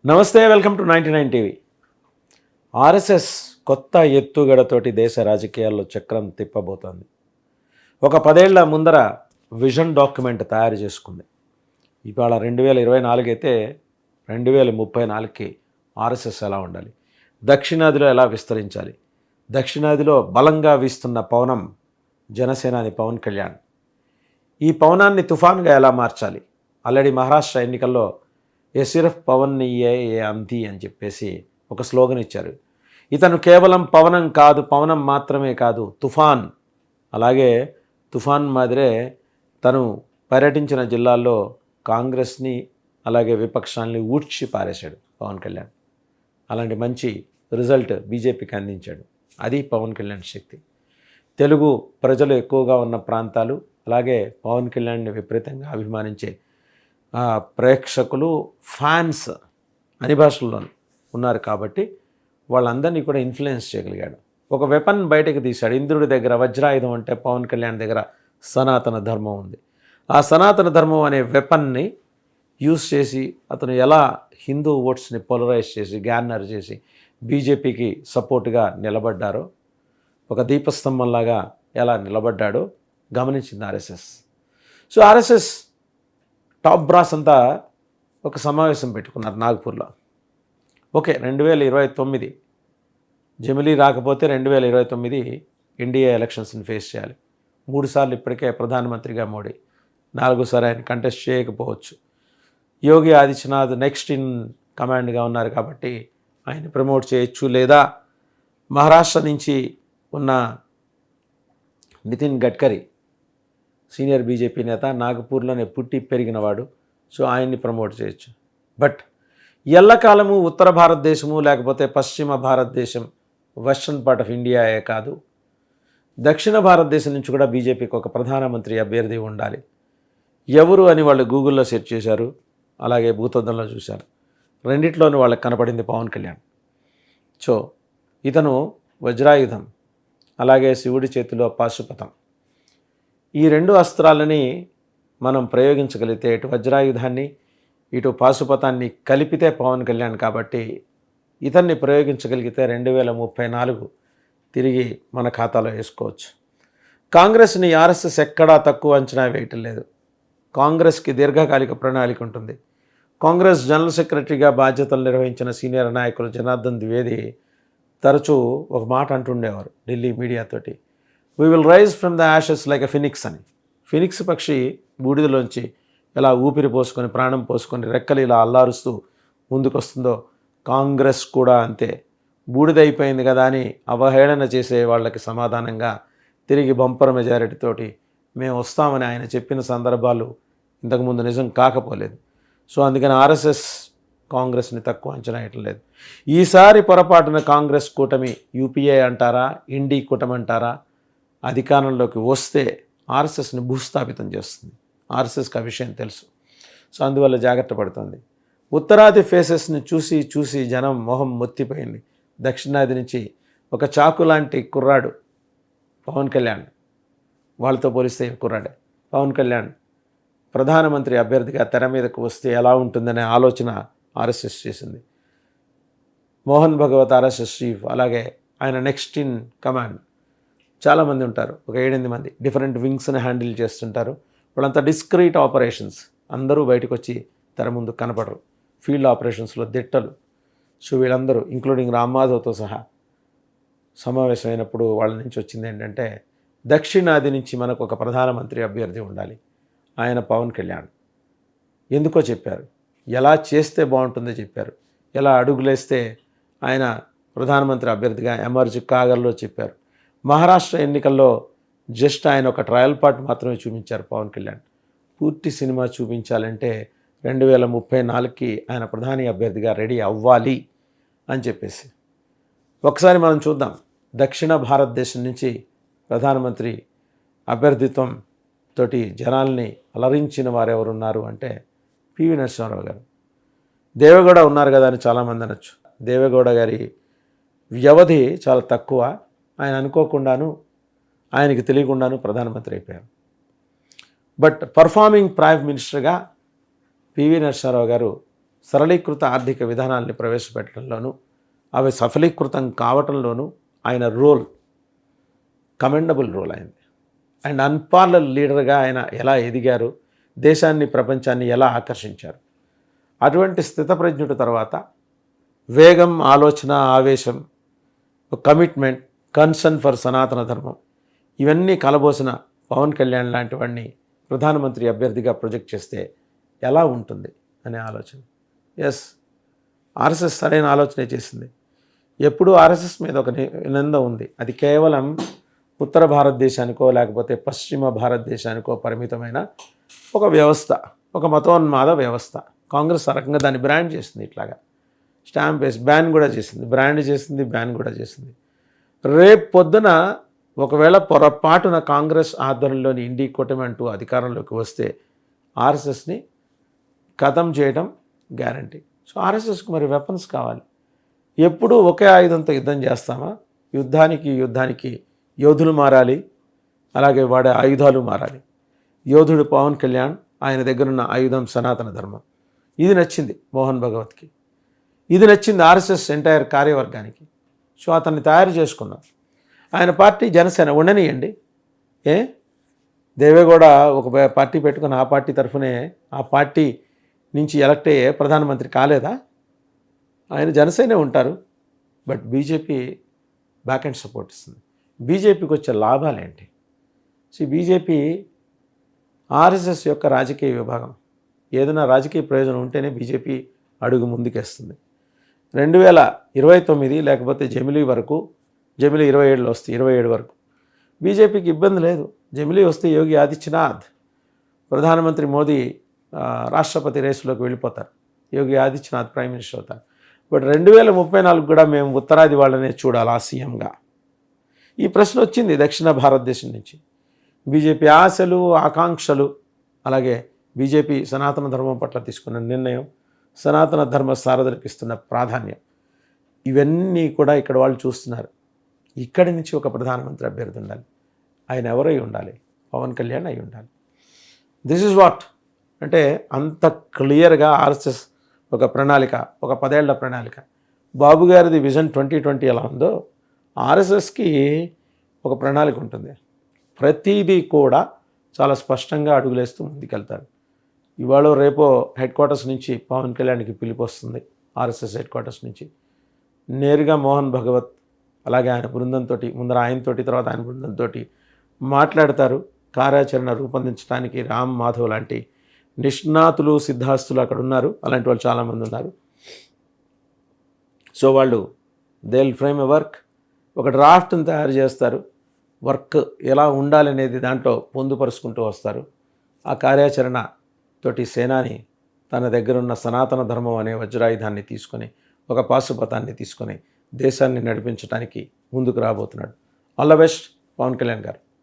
నమస్తే, welcome to 99 TV. RSS కొత్త ఎత్తుగడతోటి దేశ రాజకీయాల్లో చక్రం తిప్పబోతోంది. ఒక 10 ఏళ్ల ముందర విజన్ డాక్యుమెంట్ తయారు చేసుకుంది. ఇవాళ 2024 అయితే 2034కి ఆర్ఎస్ఎస్ ఎలా ఉండాలి, దక్షిణాదిలో ఎలా విస్తరించాలి, దక్షిణాదిలో బలంగా వీస్తున్న పవనం జనసేనాని పవన్ కళ్యాణ్, ఈ పవనాన్ని తుఫాన్గా ఎలా మార్చాలి. ఆల్రెడీ మహారాష్ట్ర ఎన్నికల్లో ఏ సిర్ఫ్ పవన్ ఏ అంతి అని చెప్పేసి ఒక స్లోగన్ ఇచ్చారు. ఇతను కేవలం పవనం మాత్రమే కాదు, తుఫాన్. అలాగే తుఫాన్ మాదిరే తను పర్యటించిన జిల్లాల్లో కాంగ్రెస్ని అలాగే విపక్షాలని ఊడ్చి పారేశాడు పవన్ కళ్యాణ్. అలాంటి మంచి రిజల్ట్ బీజేపీకి అందించాడు. అది పవన్ కళ్యాణ్ శక్తి. తెలుగు ప్రజలు ఎక్కువగా ఉన్న ప్రాంతాలు, అలాగే పవన్ కళ్యాణ్ని విపరీతంగా అభిమానించే ప్రేక్షకులు, ఫ్యాన్స్ అన్ని భాషల్లో ఉన్నారు కాబట్టి వాళ్ళందరినీ కూడా ఇన్ఫ్లుయెన్స్ చేయగలిగాడు. ఒక వెపన్ బయటకు తీశాడు. ఇంద్రుడి దగ్గర వజ్రాయుధం అంటే పవన్ కళ్యాణ్ దగ్గర సనాతన ధర్మం ఉంది. ఆ సనాతన ధర్మం అనే వెపన్ని యూజ్ చేసి అతను ఎలా హిందూ ఓట్స్ని పోలరైజ్ చేసి గ్యాన్నర్ చేసి బీజేపీకి సపోర్ట్గా నిలబడ్డారో, ఒక దీపస్తంభంలాగా ఎలా నిలబడ్డాడో గమనించింది RSS. So RSS top brass అంతా ఒక సమావేశం పెట్టుకున్నారు నాగ్పూర్లో. ఓకే, 2029 జమిలీ రాకపోతే 2029 ఎన్డీఏ ఎలక్షన్స్ని ఫేస్ చేయాలి. 3 సార్లు ఇప్పటికే ప్రధానమంత్రిగా మోడీ, 4సారి ఆయన కంటెస్ట్ చేయకపోవచ్చు. యోగి ఆదిత్యనాథ్ నెక్స్ట్ ఇన్ కమాండ్గా ఉన్నారు కాబట్టి ఆయన ప్రమోట్ చేయొచ్చు, లేదా మహారాష్ట్ర నుంచి ఉన్న నితిన్ గడ్కరీ సీనియర్ బీజేపీ నేత, నాగపూర్లోనే పుట్టి పెరిగినవాడు, సో ఆయన్ని ప్రమోట్ చేయొచ్చు. బట్ ఎల్లకాలము ఉత్తర భారతదేశము లేకపోతే పశ్చిమ భారతదేశం, వెస్ట్రన్ పార్ట్ ఆఫ్ ఇండియాయే కాదు, దక్షిణ భారతదేశం నుంచి కూడా బీజేపీకి ఒక ప్రధానమంత్రి అభ్యర్థి ఉండాలి. ఎవరు అని వాళ్ళు గూగుల్లో సెర్చ్ చేశారు, అలాగే భూతద్దంలో చూశారు. రెండిట్లోనూ వాళ్ళకి కనపడింది పవన్ కళ్యాణ్. సో ఇతను వజ్రాయుధం, అలాగే శివుడి చేతిలో పాశుపతం, ఈ 2 అస్త్రాలని మనం ప్రయోగించగలిగితే, ఇటు వజ్రాయుధాన్ని ఇటు పాశుపతాన్ని కలిపితే పవన్ కళ్యాణ్ కాబట్టి ఇతన్ని ప్రయోగించగలిగితే 2034 తిరిగి మన ఖాతాలో వేసుకోవచ్చు. కాంగ్రెస్ని ఆర్ఎస్ఎస్ ఎక్కడా తక్కువ అంచనా వేయటం లేదు. కాంగ్రెస్కి దీర్ఘకాలిక ప్రణాళిక ఉంటుంది. కాంగ్రెస్ జనరల్ సెక్రటరీగా బాధ్యతలు నిర్వహించిన సీనియర్ నాయకులు జనార్దన్ ద్వివేది తరచూ ఒక మాట అంటుండేవారు ఢిల్లీ మీడియాతోటి, we will rise from the ashes like a phoenix అని. ఫినిక్స్ పక్షి బూడిదలోంచి ఎలా ఊపిరి పోసుకొని ప్రాణం పోసుకొని రెక్కలు ఇలా అల్లారుస్తూ ముందుకొస్తుందో, కాంగ్రెస్ కూడా అంతే. బూడిదైపోయింది కదా అని అవహేళన చేసే వాళ్ళకి సమాధానంగా తిరిగి బంపర్ మెజారిటీతోటి మేము వస్తామని ఆయన చెప్పిన సందర్భాలు ఇంతకుముందు నిజం కాకపోలేదు. సో అందుకని ఆర్ఎస్ఎస్ కాంగ్రెస్ని తక్కువ అంచనా వేయట్లేదు. ఈసారి పొరపాటున కాంగ్రెస్ కూటమి, యూపీఏ అంటారా, ఇండీ కూటమి అంటారా, అధికారంలోకి వస్తే ఆర్ఎస్ఎస్ని భూస్థాపితం చేస్తుంది. ఆర్ఎస్ఎస్కి ఆ విషయం తెలుసు. సో అందువల్ల జాగ్రత్త పడుతుంది. ఉత్తరాది ఫేసెస్ని చూసి చూసి జనం మొహం మొత్తిపోయింది. దక్షిణాది నుంచి ఒక చాకు లాంటి కుర్రాడు పవన్ కళ్యాణ్, వాళ్ళతో పోలిస్తే కుర్రాడే పవన్ కళ్యాణ్ ప్రధానమంత్రి అభ్యర్థిగా తెర మీదకు వస్తే ఎలా ఉంటుందనే ఆలోచన ఆర్ఎస్ఎస్ చేసింది. మోహన్ భగవత్ ఆర్ఎస్ఎస్ చీఫ్, అలాగే ఆయన నెక్స్ట్ ఇన్ కమాండ్ చాలామంది ఉంటారు, ఒక 7-8 మంది డిఫరెంట్ వింగ్స్ని హ్యాండిల్ చేస్తుంటారు. వాళ్ళంతా డిస్క్రీట్ ఆపరేషన్స్, అందరూ బయటకు వచ్చి తెర ముందు కనపడరు, ఫీల్డ్ ఆపరేషన్స్లో దిట్టలు. సో వీళ్ళందరూ ఇంక్లూడింగ్ రామ్ మాధవ్తో సహా సమావేశమైనప్పుడు వాళ్ళ నుంచి వచ్చింది ఏంటంటే, దక్షిణాది నుంచి మనకు ఒక ప్రధానమంత్రి అభ్యర్థి ఉండాలి, ఆయన పవన్ కళ్యాణ్. ఎందుకో చెప్పారు, ఎలా చేస్తే బాగుంటుందో చెప్పారు, ఎలా అడుగులేస్తే ఆయన ప్రధానమంత్రి అభ్యర్థిగా ఎమర్జ్ కాగల్లో చెప్పారు. మహారాష్ట్ర ఎన్నికల్లో జస్ట్ ఆయన ఒక ట్రయల్ పార్ట్ మాత్రమే చూపించారు పవన్ కళ్యాణ్. పూర్తి సినిమా చూపించాలంటే 2034కి ఆయన ప్రధాని అభ్యర్థిగా రెడీ అవ్వాలి అని చెప్పేసి. ఒకసారి మనం చూద్దాం, దక్షిణ భారతదేశం నుంచి ప్రధానమంత్రి అభ్యర్థిత్వం తోటి జనాల్ని అలరించిన వారు ఎవరున్నారు అంటే పివి నరసింహారావు గారు. దేవేగౌడ ఉన్నారు కదా అని చాలామంది అనొచ్చు. దేవేగౌడ గారి వ్యవధి చాలా తక్కువ. ఆయన అనుకోకుండాను, ఆయనకి తెలియకుండాను ప్రధానమంత్రి అయిపోయారు. బట్ పర్ఫార్మింగ్ ప్రైమ్ మినిస్టర్గా పివి నరసింహారావు గారు సరళీకృత ఆర్థిక విధానాల్ని ప్రవేశపెట్టడంలోనూ అవి సఫలీకృతం కావటంలోనూ ఆయన రోల్ కమెండబుల్ రోల్ అయింది. అండ్ అన్పార్లర్ లీడర్గా ఆయన ఎలా ఎదిగారు, దేశాన్ని ప్రపంచాన్ని ఎలా ఆకర్షించారు. అటువంటి స్థితప్రజ్ఞుడి తర్వాత వేగం, ఆలోచన, ఆవేశం, కమిట్మెంట్, కన్సర్న్ ఫర్ సనాతన ధర్మం ఇవన్నీ కలబోసిన పవన్ కళ్యాణ్ లాంటి వాడిని ప్రధానమంత్రి అభ్యర్థిగా ప్రొజెక్ట్ చేస్తే ఎలా ఉంటుంది అనే ఆలోచన. ఎస్, ఆర్ఎస్ఎస్ సరైన ఆలోచనే చేసింది. ఎప్పుడూ ఆర్ఎస్ఎస్ మీద ఒక నింద ఉంది. అది కేవలం ఉత్తర భారతదేశానికో లేకపోతే పశ్చిమ భారతదేశానికో పరిమితమైన ఒక వ్యవస్థ, ఒక మతోన్మాద వ్యవస్థ. కాంగ్రెస్ ఆ రకంగా దాన్ని బ్రాండ్ చేసింది. ఇట్లాగా స్టాంప్ వేసి బ్యాన్ కూడా చేసింది, బ్రాండ్ చేసింది, బ్యాన్ కూడా చేసింది. రేపు పొద్దున ఒకవేళ పొరపాటున కాంగ్రెస్ ఆధ్వర్యంలోని ఇండి కూటమి అంటూ అధికారంలోకి వస్తే ఆర్ఎస్ఎస్ని ఖతం చేయడం గ్యారంటీ. సో ఆర్ఎస్ఎస్కి మరి వెపన్స్ కావాలి. ఎప్పుడూ ఒకే ఆయుధంతో యుద్ధం చేస్తామా? యుద్ధానికి యోధులు మారాలి, అలాగే వాడే ఆయుధాలు మారాలి. యోధుడు పవన్ కళ్యాణ్, ఆయన దగ్గరున్న ఆయుధం సనాతన ధర్మం. ఇది నచ్చింది మోహన్ భగవత్కి, ఇది నచ్చింది ఆర్ఎస్ఎస్ ఎంటైర్ కార్యవర్గానికి. సో అతన్ని తయారు చేసుకున్నాం. ఆయన పార్టీ జనసేన ఉండనియండి. దేవేగౌడ ఒక పార్టీ పెట్టుకుని ఆ పార్టీ తరఫునే ఆ పార్టీ నుంచి ఎలక్ట్ అయ్యే ప్రధానమంత్రి కాలేదా? ఆయన జనసేనే ఉంటారు. But BJP back and support ఇస్తుంది. బీజేపీకి వచ్చే లాభాలేంటి? బీజేపీ ఆర్ఎస్ఎస్ యొక్క రాజకీయ విభాగం. ఏదైనా రాజకీయ ప్రయోజనం ఉంటేనే బీజేపీ అడుగు ముందుకేస్తుంది. 2029 లేకపోతే జమిలీ వరకు, జమిలీ 27లో వస్తే 27 వరకు బీజేపీకి ఇబ్బంది లేదు. జమిలీ వస్తే యోగి ఆదిత్యనాథ్, ప్రధానమంత్రి మోదీ రాష్ట్రపతి రేసులోకి వెళ్ళిపోతారు, యోగి ఆదిత్యనాథ్ ప్రైమ్ మినిస్టర్ అవుతారు. బట్ 2034 కూడా మేము ఉత్తరాది వాళ్ళనే చూడాలా సీఎంగా? ఈ ప్రశ్న వచ్చింది దక్షిణ భారతదేశం నుంచి. బీజేపీ ఆశలు, ఆకాంక్షలు, అలాగే బీజేపీ సనాతన ధర్మం పట్ల తీసుకున్న నిర్ణయం, సనాతన ధర్మ సారథులకు ఇస్తున్న ప్రాధాన్యం, ఇవన్నీ కూడా ఇక్కడ వాళ్ళు చూస్తున్నారు. ఇక్కడి నుంచి ఒక ప్రధానమంత్రి అభ్యర్థి ఉండాలి. ఆయన ఎవరై ఉండాలి? పవన్ కళ్యాణ్ అయి ఉండాలి. దిస్ ఈజ్ వాట్ అంటే అంత క్లియర్గా ఆర్ఎస్ఎస్ ఒక ప్రణాళిక, ఒక 10 ఏళ్ల ప్రణాళిక. బాబు గారిది విజన్ 2020 ఎలా ఉందో ఆర్ఎస్ఎస్కి ఒక ప్రణాళిక ఉంటుంది. ప్రతిదీ కూడా చాలా స్పష్టంగా అడుగులేస్తూ ముందుకెళ్తారు. ఇవాళ రేపో హెడ్ క్వార్టర్స్ నుంచి పవన్ కళ్యాణ్కి పిలుపు వస్తుంది. ఆర్ఎస్ఎస్ హెడ్ క్వార్టర్స్ నుంచి నేరుగా మోహన్ భగవత్ అలాగే ఆయన బృందంతో, ముందర ఆయనతోటి తర్వాత ఆయన బృందంతో మాట్లాడతారు. కార్యాచరణ రూపొందించడానికి రామ్ మాధవ్ లాంటి నిష్ణాతులు, సిద్ధాస్తులు అక్కడ ఉన్నారు. అలాంటి వాళ్ళు చాలామంది ఉన్నారు. సో వాళ్ళు they will frame a work, ఒక డ్రాఫ్ట్ని తయారు చేస్తారు. వర్క్ ఎలా ఉండాలనేది దాంట్లో పొందుపరుచుకుంటూ వస్తారు. ఆ కార్యాచరణ తోటి సేనాని తన దగ్గరున్న సనాతన ధర్మం అనే వజ్రాయుధాన్ని తీసుకొని, ఒక పాశుపతాన్ని తీసుకొని దేశాన్ని నడిపించడానికి ముందుకు రాబోతున్నాడు. All the best Pawan Kalyan గారు.